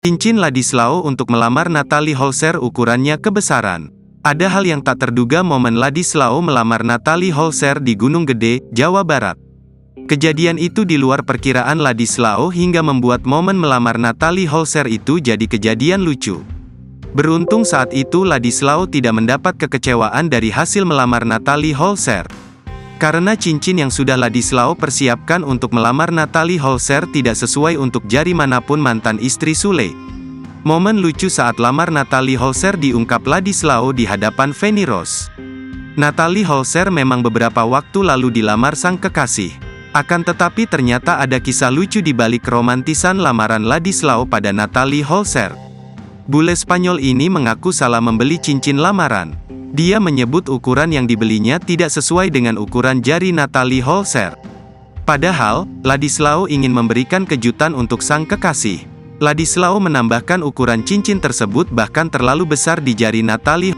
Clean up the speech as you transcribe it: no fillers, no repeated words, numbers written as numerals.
Cincin Ladislao untuk melamar Natalie Holzer ukurannya kebesaran. Ada hal yang tak terduga momen Ladislao melamar Natalie Holzer di Gunung Gede, Jawa Barat. Kejadian itu di luar perkiraan Ladislao hingga membuat momen melamar Natalie Holzer itu jadi kejadian lucu. Beruntung saat itu Ladislao tidak mendapat kekecewaan dari hasil melamar Natalie Holzer. Karena cincin yang sudah Ladislao persiapkan untuk melamar Natalie Holzer tidak sesuai untuk jari manapun mantan istri Sule. Momen lucu saat lamar Natalie Holzer diungkap Ladislao di hadapan Feni Rose. Natalie Holzer memang beberapa waktu lalu dilamar sang kekasih. Akan tetapi ternyata ada kisah lucu di balik keromantisan lamaran Ladislao pada Natalie Holzer. Bule Spanyol ini mengaku salah membeli cincin lamaran. Dia menyebut ukuran yang dibelinya tidak sesuai dengan ukuran jari Natalie Holzer. Padahal, Ladislao ingin memberikan kejutan untuk sang kekasih. Ladislao menambahkan ukuran cincin tersebut bahkan terlalu besar di jari Natalie.